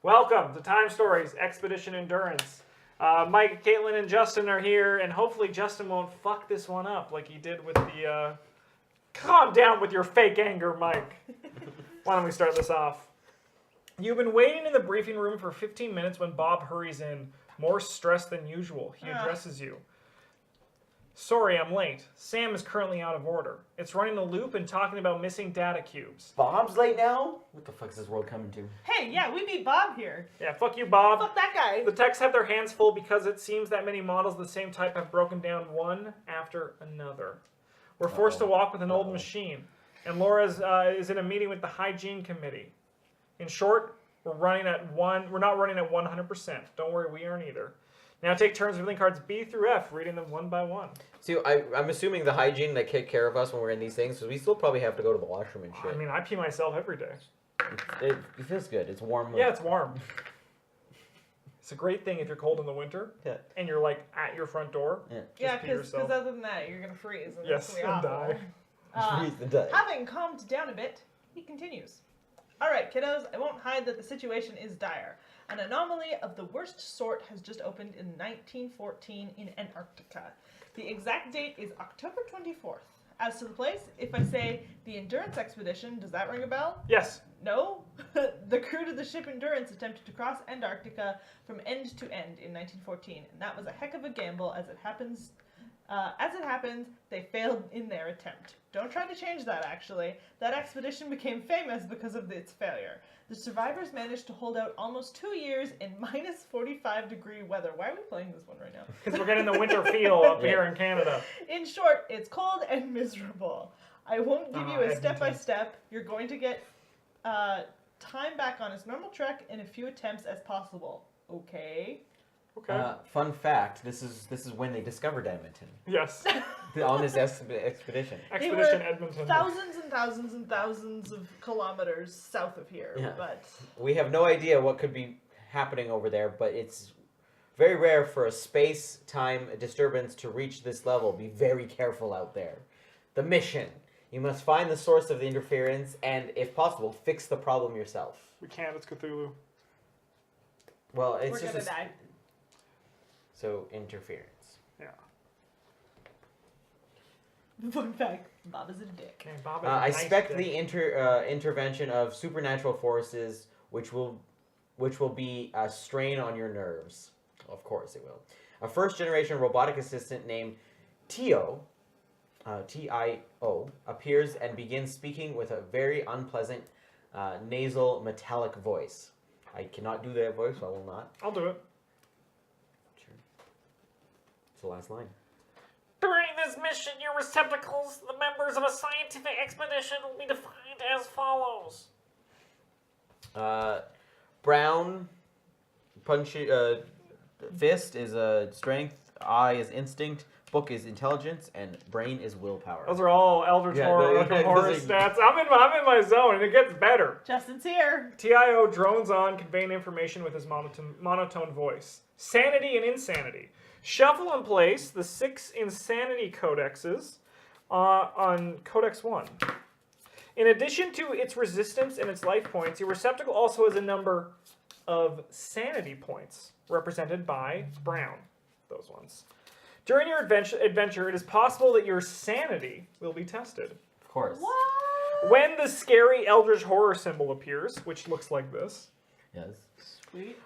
Welcome to Time Stories Expedition Endurance. Mike, Caitlynn, and Justin are here, and hopefully Justin won't fuck this one up like he did with the... Calm down with your fake anger, Mike. Why don't we start this off? You've been waiting in the briefing room for 15 minutes when Bob hurries in, more stressed than usual. He addresses you. Sorry, I'm late. Sam is currently out of order. It's running a loop and talking about missing data cubes. Bob's late now? What the fuck is this world coming to? Hey, yeah, we beat Bob here. Yeah, fuck you, Bob. Fuck that guy. The techs have their hands full because it seems that many models of the same type have broken down one after another. We're forced to walk with an old machine, and Laura is in a meeting with the hygiene committee. In short, we're not running at 100%. Don't worry, we aren't either. Now take turns revealing cards B through F, reading them one by one. See, I'm assuming the hygiene they take care of us when we're in these things, because we still probably have to go to the washroom and shit. I mean, I pee myself every day. It feels good. It's warm. Yeah, it's warm. It's a great thing if you're cold in the winter, and you're like at your front door. Yeah, because other than that, you're gonna freeze. And yes, and die. Freeze and die. Having calmed down a bit, he continues. All right, kiddos, I won't hide that the situation is dire. An anomaly of the worst sort has just opened in 1914 in Antarctica. The exact date is October 24th. As to the place, if I say the Endurance Expedition, does that ring a bell? Yes. No? The crew to the ship Endurance attempted to cross Antarctica from end to end in 1914, and that was a heck of a gamble. As it happens, they failed in their attempt. Don't try to change that, actually. That expedition became famous because of its failure. The survivors managed to hold out almost 2 years in minus 45-degree weather. Why are we playing this one right now? Because we're getting the winter feel up here in Canada. In short, it's cold and miserable. I won't give you a step-by-step. You're going to get time back on his normal trek in a few attempts as possible. Okay? Okay. Fun fact: this is when they discovered Edmonton. Yes. On this expedition. Expedition Edmonton. Thousands and thousands and thousands of kilometers south of here, but we have no idea what could be happening over there. But it's very rare for a space-time disturbance to reach this level. Be very careful out there. The mission: you must find the source of the interference and, if possible, fix the problem yourself. We can't. It's Cthulhu. Well, it's we're just gonna die. So, interference. Yeah. Fun fact, Bob is a dick. Okay, Bob is I nice expect dick. the intervention of supernatural forces, which will be a strain on your nerves. Of course it will. A first-generation robotic assistant named T.I.M.E, T-I-O, appears and begins speaking with a very unpleasant nasal metallic voice. I cannot do that voice, so I will not. I'll do it. It's the last line. During this mission, your receptacles, the members of a scientific expedition, will be defined as follows. Brown, fist is strength, eye is instinct, book is intelligence, and brain is willpower. Those are all Eldritch Horror stats. I'm in my zone, and it gets better. Justin's here. TIO drones on, conveying information with his monotone voice. Sanity and insanity. Shuffle and place the 6 insanity codexes on Codex 1. In addition to its resistance and its life points, your receptacle also has a number of sanity points, represented by brown. Those ones. During your adventure, it is possible that your sanity will be tested. Of course. What? When the scary Eldritch Horror symbol appears, which looks like this. Yes. Sweet.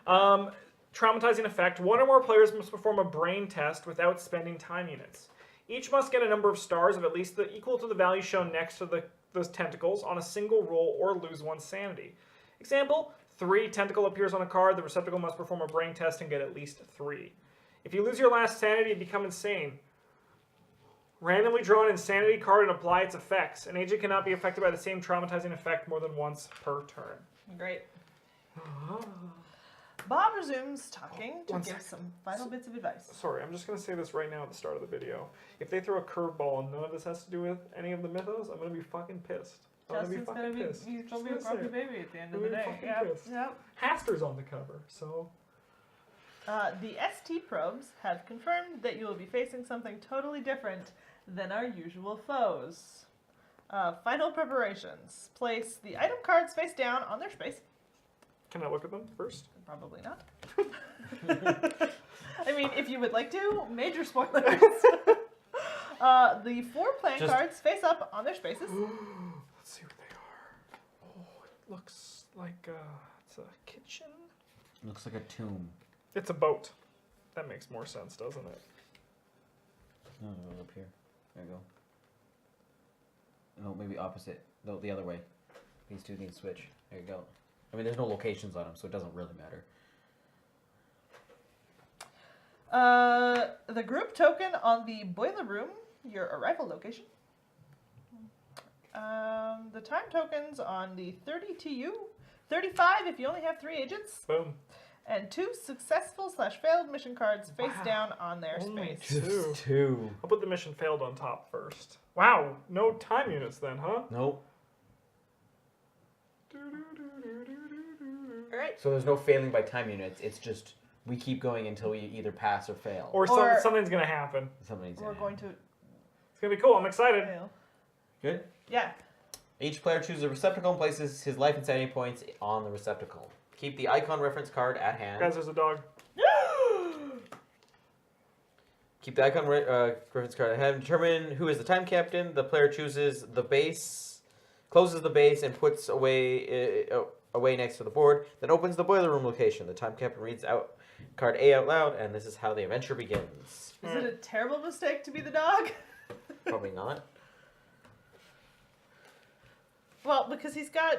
Traumatizing effect. One or more players must perform a brain test without spending time units. Each must get a number of stars of at least equal to the value shown next to those tentacles on a single roll or lose one sanity. Example, 3 tentacle appears on a card. The receptacle must perform a brain test and get at least 3. If you lose your last sanity, you become insane. Randomly draw an insanity card and apply its effects. An agent cannot be affected by the same traumatizing effect more than once per turn. Great. Bob resumes talking to give some final bits of advice. Sorry, I'm just going to say this right now at the start of the video. If they throw a curveball and none of this has to do with any of the mythos, I'm going to be fucking pissed. Justin's going to be a grumpy baby at the end of the day. Yep. Haster's on the cover, so... The ST probes have confirmed that you will be facing something totally different than our usual foes. Final preparations. Place the item cards face down on their space. Can I look at them first? Probably not. I mean, if you would like to, major spoilers. The 4 playing Just- cards face up on their spaces. Let's see what they are. Oh, it looks like it's a kitchen. Looks like a tomb. It's a boat. That makes more sense, doesn't it? No, no, up here. There you go. No, maybe opposite. No, the other way. These two need to switch. There you go. I mean, there's no locations on them, so it doesn't really matter. The group token on the boiler room, your arrival location. The time tokens on the 30 TU, 35 if you only have 3 agents, Boom. and 2 successful/failed mission cards face Wow. down on their Only space. two. Two. I'll put the mission failed on top first. Wow, no time units then, huh? Nope. All right. So there's no failing by time units. It's just we keep going until we either pass or fail. Or Or- something's gonna happen. Somebody's We're going to It's gonna be cool. I'm excited. fail. Good. Yeah. Each player chooses a receptacle and places his life and sanity points on the receptacle. Keep the icon reference card at hand. Guys, there's a dog. Keep the icon reference card at hand. Determine who is the time captain. The player chooses the base, closes the base, and puts away next to the board. Then opens the boiler room location. The time captain reads out card A out loud, and this is how the adventure begins. Is it a terrible mistake to be the dog? Probably not. Well, because he's got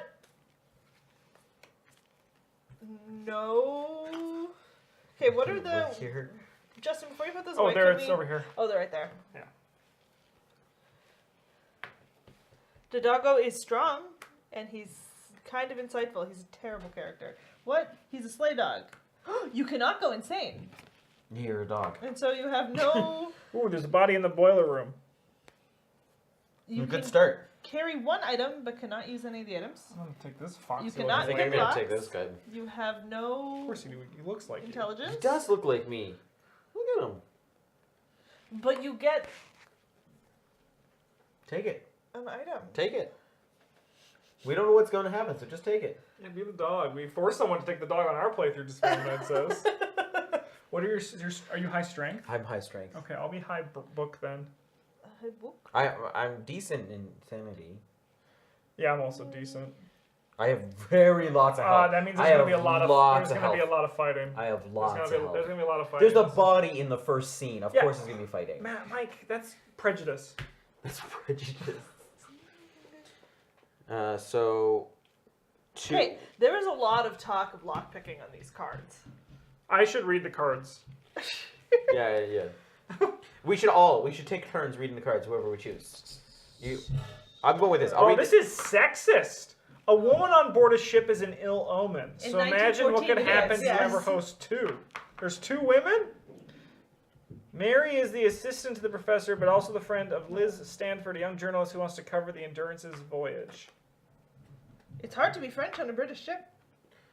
no. Okay, what are Look the here. Justin? Before you put those Oh, away, there can it's we- over here. Oh, they're right there. Yeah. The doggo is strong, and he's kind of insightful. He's a terrible character. What? He's a sleigh dog. You cannot go insane, You're a dog. and so you have no. Ooh, there's a body in the boiler room. You Good can start. carry 1 item, but cannot use any of the items. I'm gonna take this fox. You over cannot I think here. I'm pick gonna locks. take this guy. You have Of no course he do. He looks like you. intelligence. He does look like me. Look at him. But you get Take it. an item. Take it. We don't know what's going to happen, so just take it. Yeah, be the dog. We forced someone to take the dog on our playthrough, just Med says. What are your are you high strength? I'm high strength. Okay, I'll be high book then. I'm decent in sanity. Yeah, I'm also decent. I have very lots of health. That means I there's gonna have be a lot of lots there's gonna be a health. lot of fighting. I have lots of There's health. gonna be a lot of fighting. There's a body in the first scene. Of Yeah. course, there's gonna be fighting. Mike, that's prejudice. That's prejudice. So, two. Hey, there is a lot of talk of lockpicking on these cards. I should read the cards. Yeah. We should take turns reading the cards, whoever we choose. I'm going with this. I'll Oh, read this is sexist. A woman on board a ship is an ill omen. In So imagine what 1914 could it happen is, if you ever yes. host 2. There's 2 women? Mary is the assistant to the professor, but also the friend of Liz Stanford, a young journalist who wants to cover the Endurance's voyage. It's hard to be French on a British ship.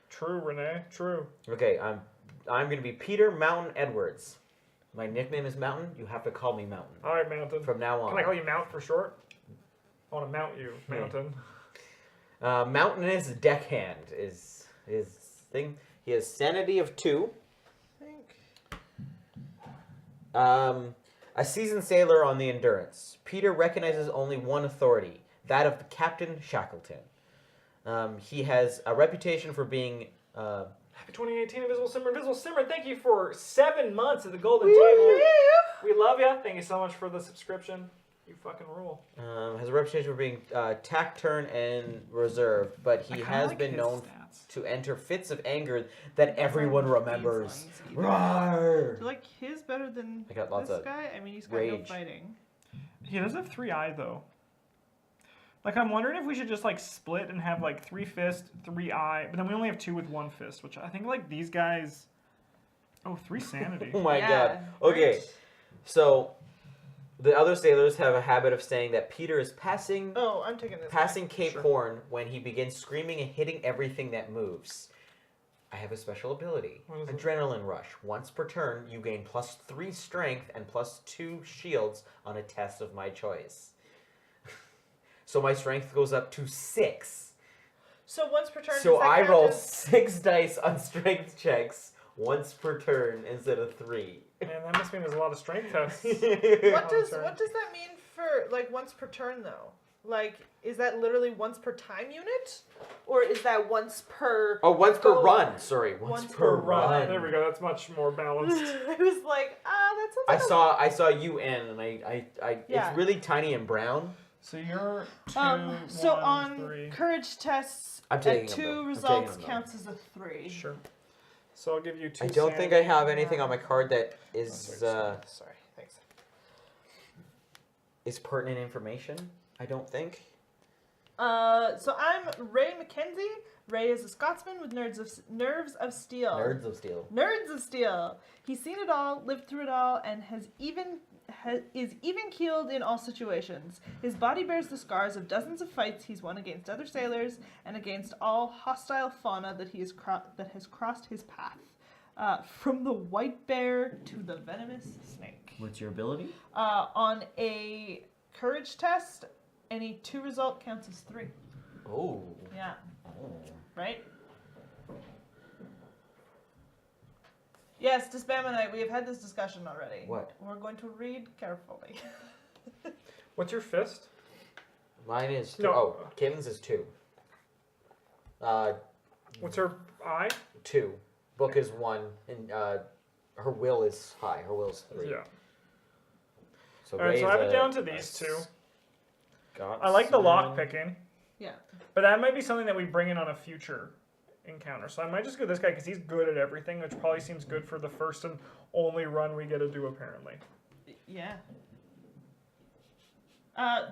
True, Renee. True. Okay, I'm going to be Peter Mountain Edwards. My nickname is Mountain. You have to call me Mountain All right, Mountain. from now on. Can I call you Mount for short? I want to mount you, Mountain. Mountainous deckhand is his thing. He has sanity of 2. I think. A seasoned sailor on the Endurance. Peter recognizes only one authority, that of Captain Shackleton. He has a reputation for being... Happy 2018, Invisible Simmer. Thank you for 7 months at the Golden Table. We love you. Thank you so much for the subscription. You fucking rule. Has a reputation for being taciturn and reserved, but he has been known to enter fits of anger that everyone remembers. Do Rawr! you like his better than I got lots this of guy? I mean, he's got no rage. fighting. He does have 3 eye though. Like, I'm wondering if we should just like split and have like 3 fist, 3 eye, but then we only have 2 with 1 fist, which I think like these guys. Oh, 3 sanity. Oh my Yeah, god. Okay, right. so the other sailors have a habit of saying that Peter is passing Oh, I'm taking this. Cape Sure. Horn when he begins screaming and hitting everything that moves. I have a special ability. What is it? Adrenaline Rush. Once per turn, you gain +3 strength and +2 shields on a test of my choice. So my strength goes up to 6. So once per turn. So does that I count roll as- 6 dice on strength checks once per turn instead of 3. Man, that must mean there's a lot of strength tests. What on does turn. what does that mean for like once per turn though? Like, is that literally once per time unit, or is that once per? Oh, once per Go. run. Sorry, once Once per per run. There we go. That's much more balanced. I was like, that sounds like I saw UN and Yeah. it's really tiny and brown. So you're 2, So 1, on 3. courage tests, I'm taking them, 2 though. I'm results taking them, counts as a 3. Sure. So I'll give you 2. I don't think I have anything on my card that is Sorry, thanks. pertinent information. I don't think. So I'm Ray Mackenzie. Ray is a Scotsman with nerves of steel. Nerds of Steel. Nerds of steel. He's seen it all, lived through it all, and is even keeled in all situations. His body bears the scars of dozens of fights he's won against other sailors and against all hostile fauna that that has crossed his path, from the white bear to the venomous snake. What's your ability? On a courage test, any 2 result counts as 3. Oh. Yeah. Oh. Right? Yes, Disbamonite, we have had this discussion already. What? We're going to read carefully. What's your fist? Mine is No. Oh, Caitlyn's is 2. What's her eye? 2. Book is 1, and her will is high. Her will is 3. Yeah. So, All right, so I have it down to these 2. I like the lock picking. Yeah. But that might be something that we bring in on a future encounter. So I might just go this guy because he's good at everything, which probably seems good for the first and only run we get to do, apparently. Yeah.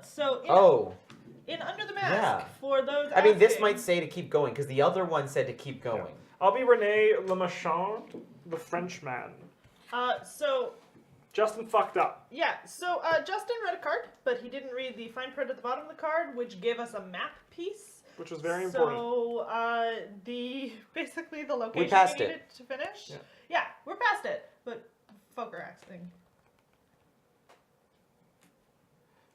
So in Under the Mask, Yeah. for those I mean, this asking- might say to keep going, because the other one said to keep going. I'll be Rene Le Marchand, the Frenchman. So Justin fucked up. yeah, so Justin read a card, but he didn't read the fine print at the bottom of the card, which gave us a map piece. Which was very important. So basically the location passed we it. needed to finish. Yeah. Yeah, we're past it, but folk are asking.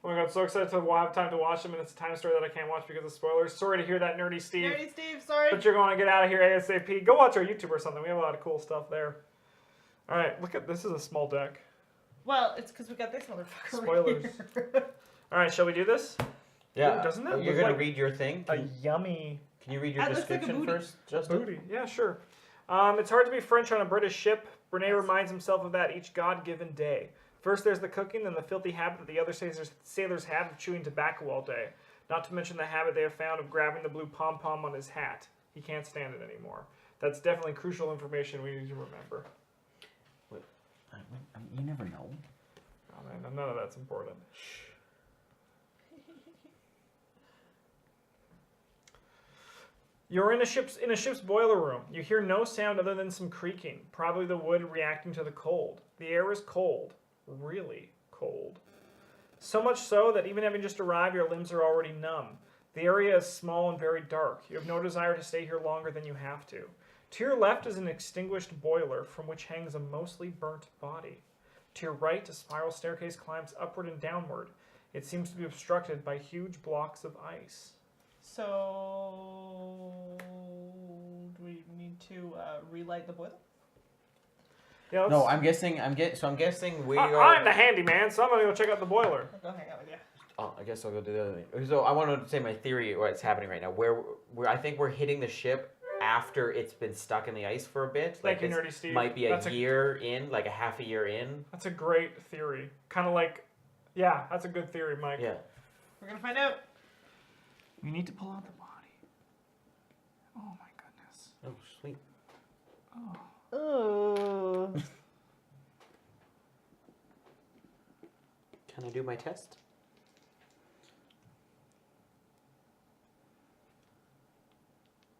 Oh my god, so excited to have time to watch them, and it's a time story that I can't watch because of spoilers. Sorry to hear that, Nerdy Steve. Nerdy Steve, sorry. But you're going to get out of here ASAP. Go watch our YouTube or something. We have a lot of cool stuff there. All right, look at this. Is a small deck. Well, it's because we got this motherfucker. Spoilers. Here. All right, shall we do this? Yeah. Ooh, doesn't that You're look going like to read your thing? A yummy Can you read your That looks like a description booty. first, Justin? booty. Yeah, sure. It's hard to be French on a British ship. Rene reminds himself of that each God-given day. First there's the cooking, then the filthy habit that the other sailors have of chewing tobacco all day. Not to mention the habit they have found of grabbing the blue pom-pom on his hat. He can't stand it anymore. That's definitely crucial information we need to remember. You never know. Oh man, none of that's important. You're in a ship's boiler room. You hear no sound other than some creaking, probably the wood reacting to the cold. The air is cold, really cold. So much so that even having just arrived, your limbs are already numb. The area is small and very dark. You have no desire to stay here longer than you have to. To your left is an extinguished boiler from which hangs a mostly burnt body. To your right, a spiral staircase climbs upward and downward. It seems to be obstructed by huge blocks of ice. So, do we need to relight the boiler? Yeah, No, let's- I'm guessing we are. I'm the handyman, so I'm gonna go check out the boiler. I'll go hang out with you. Oh, I guess I'll go do the other thing. So I want to say my theory what's happening right now. Where I think we're hitting the ship after it's been stuck in the ice for a bit. Thank you, it's- Nerdy Steve. Might be That's a year in, like a half a year in. That's a great theory. Kind of like, yeah, that's a good theory, Mike. Yeah. We're gonna find out. We need to pull out the body. Oh my goodness. Oh, sweet. Oh. Can I do my test?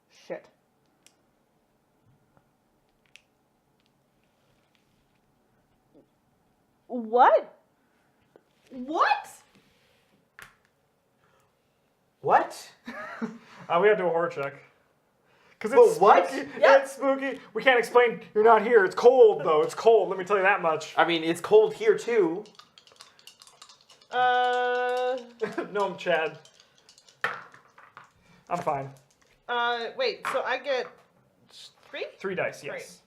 Shit. What? What? What? We have to do a horror check. Cause But it's what? spooky. Yep. It's spooky. We can't explain. You're not here. It's cold though. It's cold. Let me tell you that much. I mean, it's cold here too. No, I'm Chad. I'm fine. Wait, so I get 3? 3 dice, yes.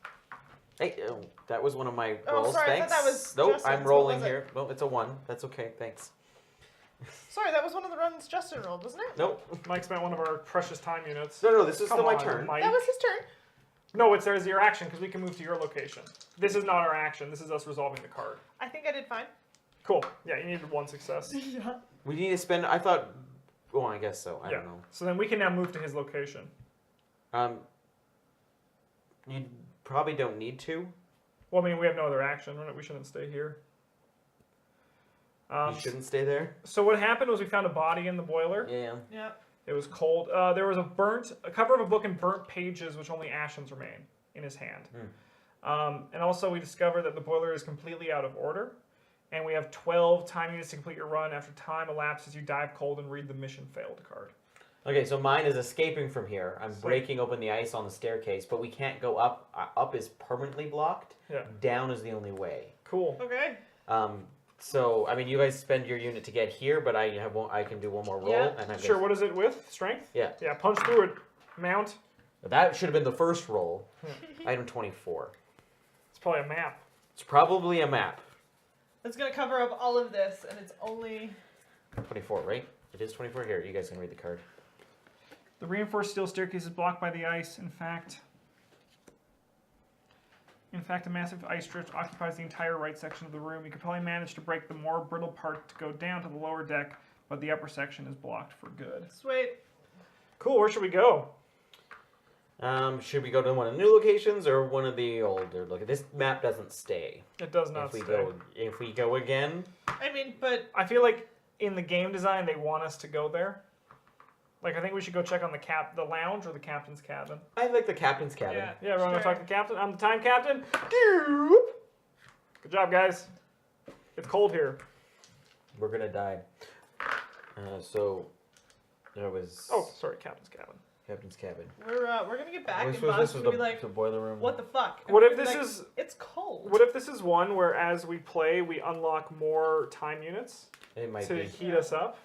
Hey, that was one of my Oh, rolls. sorry, I Thanks. thought that was nope, Justin's. I'm What rolling was it? here. Well, it's a 1. That's okay. Thanks. Sorry, that was one of the runs Justin rolled, wasn't it? Nope. Mike spent one of our precious time units. No, this is Come still my on, turn. Mike. That was his turn. No, it's there's your action because we can move to your location. This is not our action. This is us resolving the card. I think I did fine. Cool. Yeah, you needed 1 success. Yeah. We need to spend. I thought. Oh, I guess so. I Yeah. don't know. So then we can now move to his location. You probably don't need to. Well, I mean, we have no other action. We shouldn't stay here. You shouldn't stay there. So what happened was we found a body in the boiler. Yeah. Yeah. It was cold. There was a cover of a book and burnt pages, which only ashes remain in his hand. And also we discovered that the boiler is completely out of order. And we have 12 time units to complete your run. After time elapses, you dive cold and read the mission failed card. Okay, so mine is escaping from here. I'm Sweet. breaking open the ice on the staircase, but we can't go up. Up is permanently blocked. Yeah. Down is the only way. Cool. Okay. So I mean, you guys spend your unit to get here, but I have one. I can do one more roll, Yeah. and I Sure, what is it with? Strength? Yeah. Yeah, punch through it. Mount. That should have been the first roll. Item 24. It's probably a map. It's probably a map. It's gonna cover up all of this, and it's only 24, right? It is 24. Here, you guys can read the card. The reinforced steel staircase is blocked by the ice. In fact, a massive ice drift occupies the entire right section of the room. You could probably manage to break the more brittle part to go down to the lower deck, but the upper section is blocked for good. sweet. Cool, where should we go? Should we go to one of the new locations or one of the older locations? This map doesn't stay. It does not stay. If we go again, I mean, but I feel like in the game design they want us to go there. Like I think we should go check on the lounge or the captain's cabin. I like the captain's cabin. yeah. Yeah, everyone want to sure. talk to the captain? I'm the time captain. Good job, guys. It's cold here. We're gonna die. So there was. Oh, sorry, captain's cabin. Captain's cabin. We're gonna get back, This and was, Bob's this was gonna be like, the boiler room. "What the fuck?" And What we're if gonna this be like, is? It's cold. What if this is one where as we play we unlock more time units It might to be. heat us up?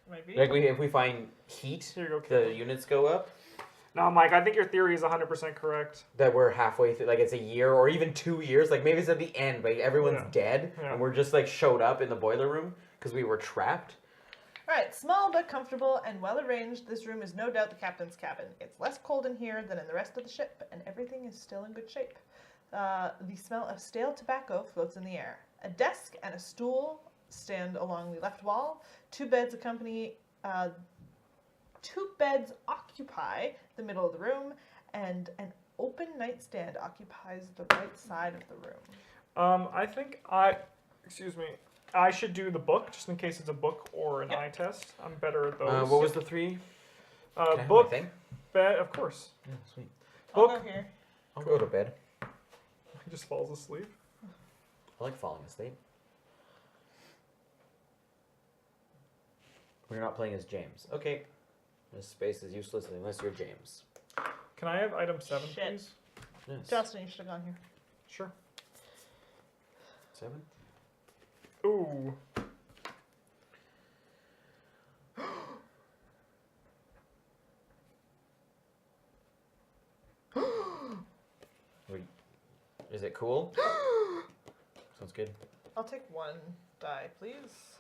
Maybe. Like if we find heat, Here you go. the Caitlin. units go up. No, Mike, I think your theory is 100% correct. That we're halfway through, like it's a year or even 2 years. Like maybe it's at the end, but everyone's Yeah. dead, Yeah. and we're just like showed up in the boiler room because we were trapped. All right, small but comfortable and well arranged. This room is no doubt the captain's cabin. It's less cold in here than in the rest of the ship, and everything is still in good shape. The smell of stale tobacco floats in the air. A desk and a stool stand along the left wall. Two beds occupy the middle of the room, and an open nightstand occupies the right side of the room. I think I should do the book just in case it's a book or an Yep. eye test. I'm better at those. What was the 3? Can I have my book, thing? bed, of course. Yeah, sweet. I'll Book. go here. I'll go to bed. He just falls asleep. I like falling asleep. We're not playing as James. Okay. This space is useless unless you're James. Can I have item 7, Shit. please? Yes. Justin, you should have gone here. Sure. 7? Ooh. Wait. Is it cool? Sounds good. I'll take 1 die, please.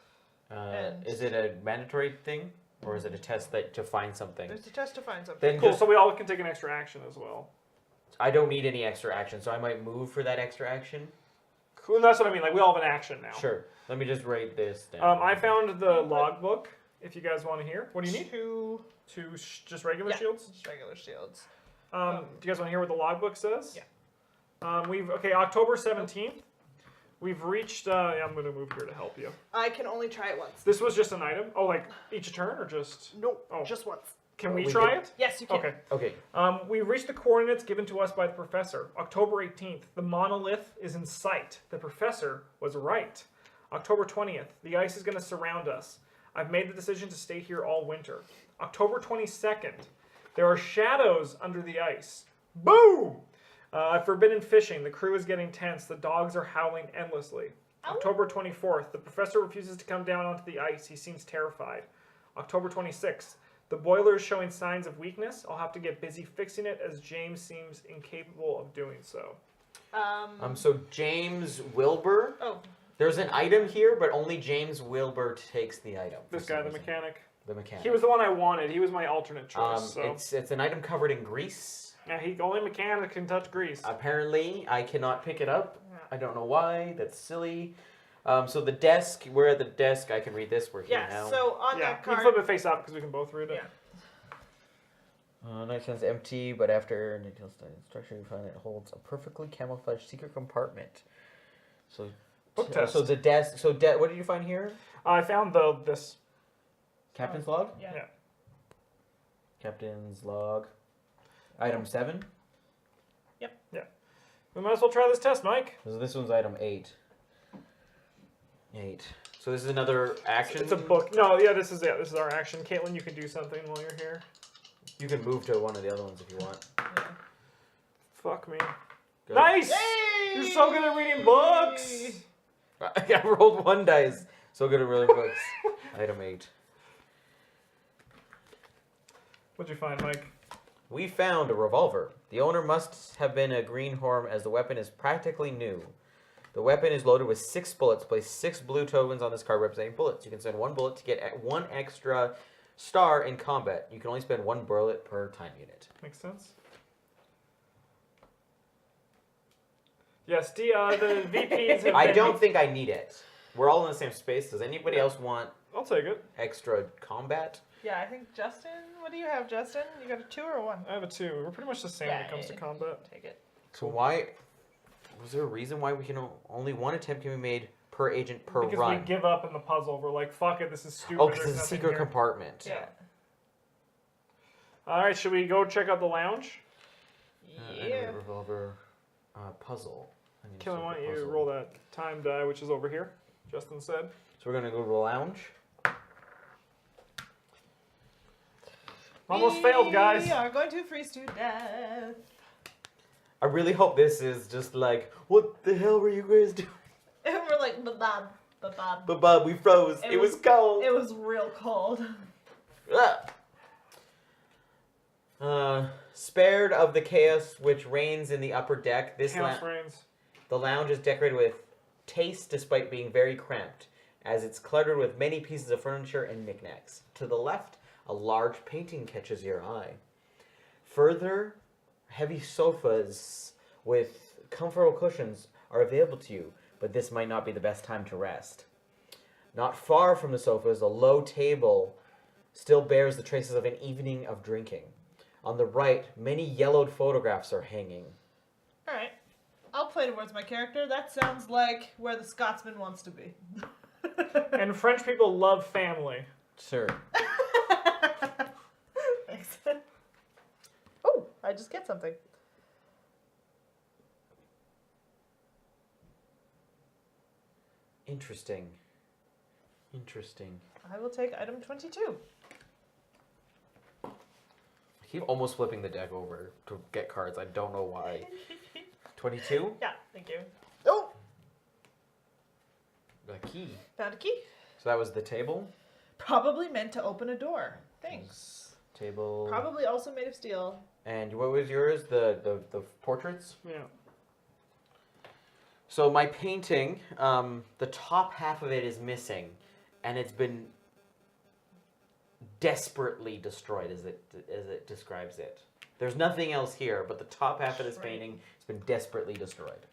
And- Is it a mandatory thing? Or is it a test that to find something? There's a test to find something. Then Cool, just, so we all can take an extra action as well. I don't need any extra action, so I might move for that extra action. Cool, that's what I mean. Like, we all have an action now. Sure. Let me just write this down. I found the logbook, if you guys want to hear. What do you need? 2 Just regular Yeah. shields? just regular shields. Do you guys want to hear what the logbook says? Yeah. Okay, October 17th. We've reached. I'm going to move here to help you. I can only try it once. This was just an item. Oh, like each turn or just? Nope, Oh. just once. Can we We try can- it? Yes, you can. Okay. Okay. We reached the coordinates given to us by the professor. October 18th. The monolith is in sight. The professor was right. October 20th. The ice is going to surround us. I've made the decision to stay here all winter. October 22nd. There are shadows under the ice. Boom! Forbidden fishing. The crew is getting tense. The dogs are howling endlessly. Ow. October 24th. The professor refuses to come down onto the ice. He seems terrified. October 26th. The boiler is showing signs of weakness. I'll have to get busy fixing it as James seems incapable of doing so. So James Wilbur. Oh. There's an item here, but only James Wilbur takes the item. for This some guy, the reason. mechanic. The mechanic. He was the one I wanted. He was my alternate choice. So. It's an item covered in grease. Yeah, only mechanic can touch grease. Apparently, I cannot pick it up. I don't know why. That's silly. So the desk, we're at the desk. I can read this. We're here now. So on Yeah, that you card. flip it face up because we can both read it. Yeah. Nice sense empty, but after details structure, you find it holds a perfectly camouflaged secret compartment. So, Book test. So the desk. So what did you find here? I found this. Captain's log. Yeah. Yeah. Captain's log. Item 7. We might as well try this test, Mike. So this one's item 8. 8. So this is another action. It's a book. No, yeah, this is it. This is our action. Caitlin, you can do something while you're here. You can move to one of the other ones if you want. Yeah. Fuck me. Go. Nice! Yay! You're so good at reading books! I rolled 1 dice. So good at reading books. Item 8. What'd you find, Mike? We found a revolver. The owner must have been a greenhorn as the weapon is practically new. The weapon is loaded with 6 bullets. Place 6 blue tokens on this card representing bullets. You can spend 1 bullet to get 1 extra star in combat. You can only spend 1 bullet per time unit. Makes sense. Yes, the VPs have I been- don't think I need it. We're all in the same space. Does anybody else want I'll take it. extra combat? Yeah, I think Justin. What do you have, Justin? You got a 2 or a 1? I have a 2. We're pretty much the same when it comes to Yay. combat. Take it. So why... Was there a reason why we can only 1 attempt can be made per agent per Because run? we give up in the puzzle. We're like, fuck it, this is stupid. Oh, because there's it's a nothing secret here. compartment. Yeah. Alright, should we go check out the lounge? Yeah. Revolver puzzle. I need to Caitlin, check why the don't you puzzle. roll that time die, which is over here? Justin said. So we're going to go to the lounge. Almost failed, guys. We are going to freeze to death. I really hope this is just like, what the hell were you guys doing? And we're like, ba-bob, ba-bob. But Bob, we froze. It was cold. It was real cold. Spared of the chaos which reigns in the upper deck, Chaos reigns. the lounge is decorated with taste despite being very cramped, as it's cluttered with many pieces of furniture and knickknacks. To the left, a large painting catches your eye. Further, heavy sofas with comfortable cushions are available to you, but this might not be the best time to rest. Not far from the sofas, a low table still bears the traces of an evening of drinking. On the right, many yellowed photographs are hanging. Alright. I'll play towards my character. That sounds like where the Scotsman wants to be. And French people love family. Sure. Thanks. Oh, I just get something. Interesting. Interesting. I will take item 22. I keep almost flipping the deck over to get cards. I don't know why. 22? Yeah, thank you. Oh, The key. found a key. So that was the table. Probably meant to open a door. Thanks. Table. Probably also made of steel. And what was yours? The portraits? Yeah. So my painting, the top half of it is missing, and it's been desperately destroyed, as it describes it. There's nothing else here, but the top half of this Right. painting has been desperately destroyed.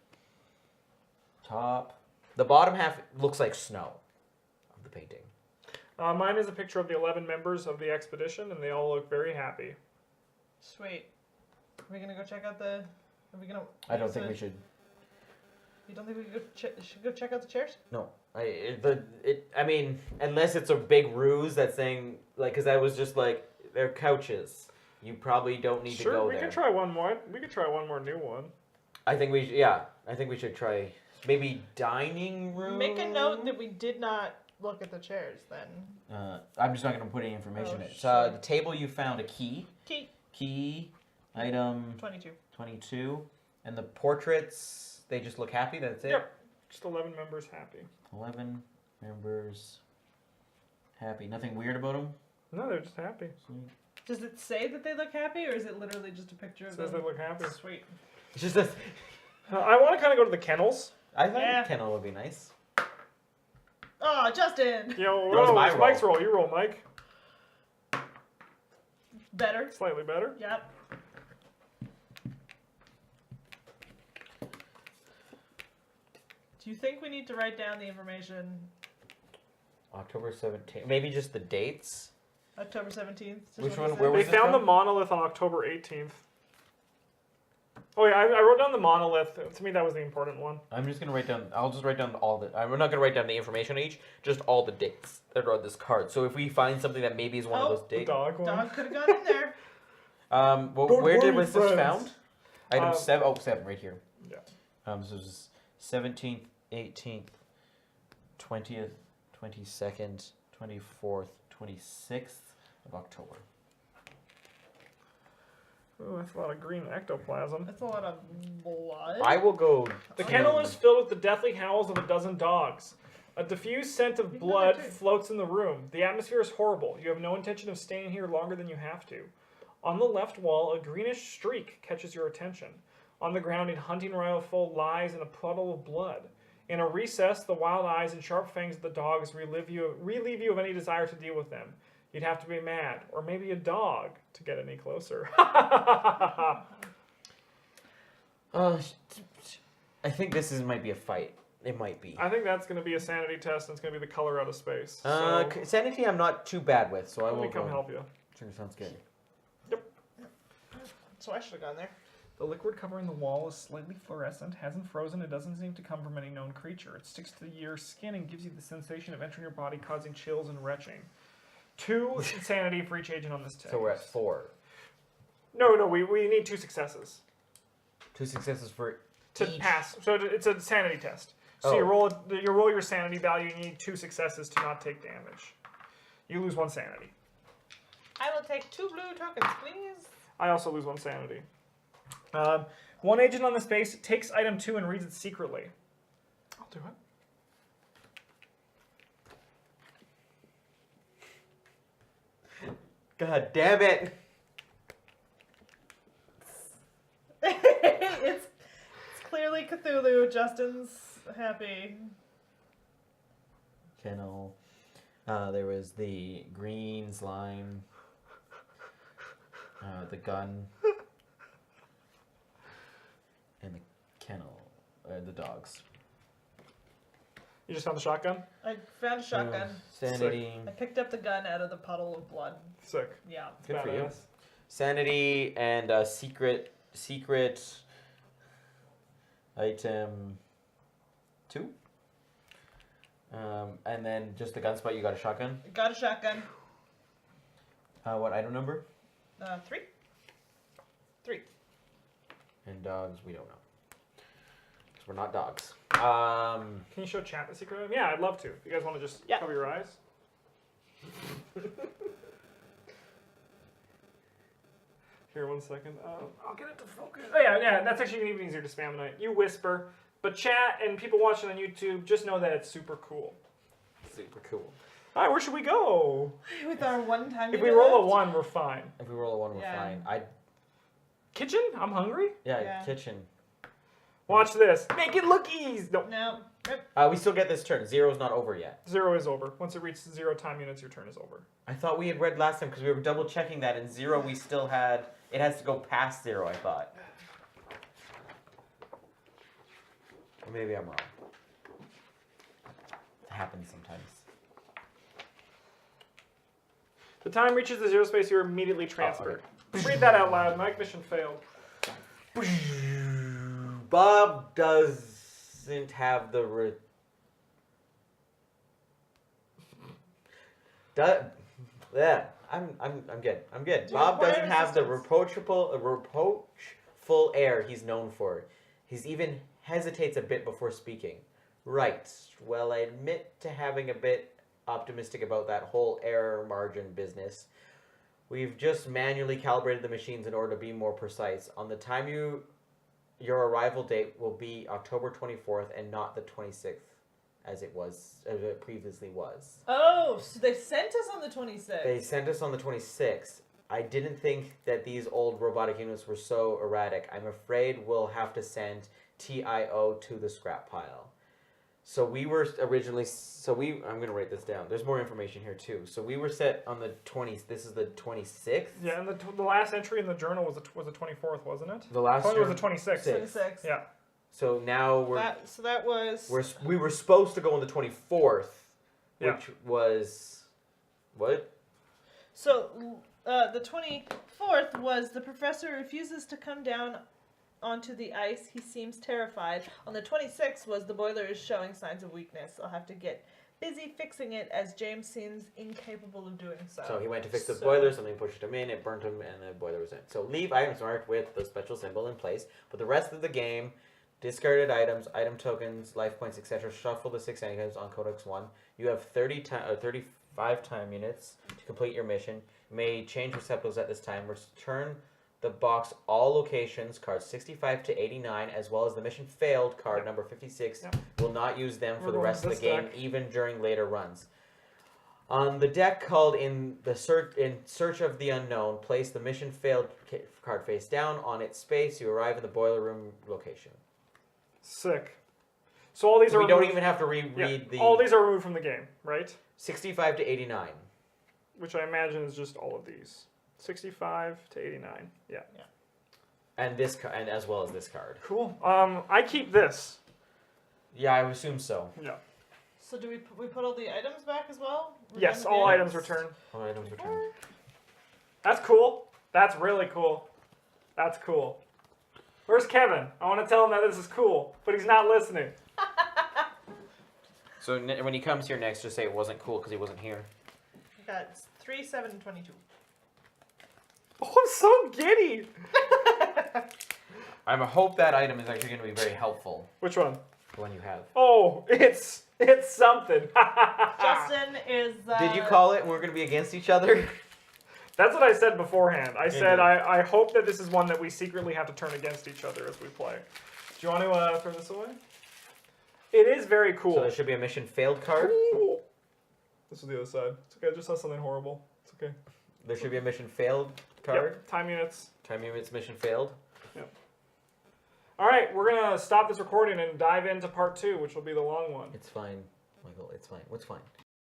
Top. The bottom half looks like snow of the painting. Mine is a picture of the 11 members of the expedition, and they all look very happy. Sweet. Are we gonna go check out the? Are we gonna? I don't think we should. You don't think we should go check out the chairs? No, I mean, unless it's a big ruse that's saying like, because that was just like they're couches. You probably don't need to Sure, go we there. could try one more. We could try one more new one. I think we should try maybe dining room. Make a note that we did not look at the chairs then. I'm just not going to put any information in it. sure. So the table you found a key. Key. Item 22. 22. And the portraits, they just look happy. That's it. Yep. Just 11 members happy. 11 members happy. Nothing weird about them. No, they're just happy. Does it say that they look happy, or is it literally just a picture It of says them? they look happy. Sweet. It's just a. I want to kind of go to the kennels. I thought Yeah. a kennel would be nice. Oh, Justin! Yo, That was my it's roll. Mike's roll. You roll, Mike. Better. Slightly better. Yep. Do you think we need to write down the information? October 17th. Maybe just the dates. October 17th? Which Just one- what where it They was says? this found the from? monolith on October 18th. Oh yeah, I wrote down the monolith. To me, that was the important one. I'm just gonna write down. I'll just write down all the. I'm not gonna write down the information on each. Just all the dates that are on this card. So if we find something that maybe is one of Oh, those The dates. dog one. Dog could have gone in there. Well, Don't where worry, was this friends. found? Item Um, 7. Oh, 7 right here. Yeah. So this is 17th, 18th, 20th, 22nd, 24th, 26th of October. Ooh, that's a lot of green ectoplasm. That's a lot of blood. I will go. The to- kennel is filled with the deathly howls of a dozen dogs. A diffused scent of You can blood do that too. floats in the room. The atmosphere is horrible. You have no intention of staying here longer than you have to. On the left wall, a greenish streak catches your attention. On the ground, a hunting rifle lies in a puddle of blood. In a recess, the wild eyes and sharp fangs of the dogs relieve you of any desire to deal with them. You'd have to be mad, or maybe a dog, to get any closer. I think this might be a fight. It might be. I think that's going to be a sanity test, and it's going to be the color out of space. So, Sanity, I'm not too bad with, so I let will me come go. help you. Sure, sounds good. So I should have gone there. The liquid covering the wall is slightly fluorescent, hasn't frozen, it doesn't seem to come from any known creature. It sticks to your skin and gives you the sensation of entering your body, causing chills and retching. 2 insanity for each agent on this test. So we're at 4. No, we need 2 successes 2 successes for to each. pass. So it's a sanity test. So Oh. you roll your sanity value, you need 2 successes to not take damage. You lose 1 sanity. I will take 2 blue tokens, please. I also lose 1 sanity. 1 agent on the space takes item 2 and reads it secretly. I'll do it. God damn it! it's clearly Cthulhu. Justin's happy. Kennel. There was the green slime. The gun. And the kennel. The dogs. You just found the shotgun? I found a shotgun. Sanity. I picked up the gun out of the puddle of blood. Sick. Yeah. It's Good for you. badass. Sanity and secret item 2. And then just the gun spot, you got a shotgun. Got a shotgun. What item number? 3. 3. And dogs, we don't know. Because we're not dogs. Can you show chat the secret item? Yeah, I'd love to. If you guys want to just Yeah. cover your eyes. Here, 1 second. I'll get it to focus. Oh, yeah, that's actually even easier to spam tonight. You whisper, but chat and people watching on YouTube, just know that it's super cool. Super cool. All right, where should we go? With our one time. If we roll a 1, we're fine. If we roll a 1, we're Yeah. fine. Kitchen? I'm hungry. Yeah. Kitchen. Watch this. Make it look easy. No, No. Nope. We still get this turn. 0's not over yet. 0 is over. Once it reaches 0 time units, your turn is over. I thought we had read last time because we were double checking that. And 0, we still had. It has to go past 0, I thought. Or maybe I'm wrong. It happens sometimes. The time reaches the 0 space, you're immediately transferred. Read that out loud. Mike, mission failed. Bob doesn't have the yeah, I'm good. I'm good. Do you Bob require doesn't have the assistance? reproachful air he's known for. He's even hesitates a bit before speaking. Right. Well, I admit to having a bit optimistic about that whole error margin business. We've just manually calibrated the machines in order to be more precise. On the time your arrival date will be October 24th and not the 26th. as it previously was. Oh, so they sent us on the 26th. They sent us on the 26th. I didn't think that these old robotic units were so erratic. I'm afraid we'll have to send TIO to the scrap pile. So we were originally, I'm going to write this down. There's more information here too. So we were set on the 20th. This is the 26th? Yeah, and the last entry in the journal was the 24th, wasn't it? The last It was the 26th. 26th. Yeah. So now That was... we were supposed to go on the 24th, Yeah. which was, what? So, the 24th was the professor refuses to come down onto the ice. He seems terrified. On the 26th was the boiler is showing signs of weakness. I'll have to get busy fixing it as James seems incapable of doing so. So he went to fix the boiler, something pushed him in, it burnt him, and the boiler was in. So leave items marked with the special symbol in place. But the rest of the game, discarded items, item tokens, life points, etc. Shuffle the 6 items on Codex 1. You have 35 time units to complete your mission. You may change receptacles at this time. Return the box all locations, cards 65 to 89, as well as the mission failed card number 56. Will not use them for the rest of the game, even during later runs. On the deck called in search of the unknown, place the mission failed card face down on its space. You arrive in the boiler room location. Sick. So all these are We don't removed- even have to reread the All these are removed from the game, right? 65 to 89. Which I imagine is just all of these. 65 to 89. Yeah. And and as well as this card. Cool. I keep this. Yeah, I would assume so. Yeah. So do we put all the items back as well? We're Yes, done all with the items return. All items returned. That's cool. That's really cool. That's cool. Where's Kevin? I want to tell him that this is cool, but he's not listening. So when he comes here next, just say it wasn't cool because he wasn't here. Got 3, 7, and 22. Oh, I'm so giddy. I hope that item is actually going to be very helpful. Which one? The one you have. Oh, it's something. Justin is... Did you call it and we're going to be against each other? That's what I said beforehand. I said Mhm. I hope that this is one that we secretly have to turn against each other as we play. Do you want to throw this away? It is very cool. So there should be a mission failed card. Ooh. This is the other side. It's okay. I just saw something horrible. It's okay. There should be a mission failed card. Yep. Time units. Time units mission failed. All right, we're gonna stop this recording and dive into part 2, which will be the long one. It's fine, Michael. It's fine. What's fine?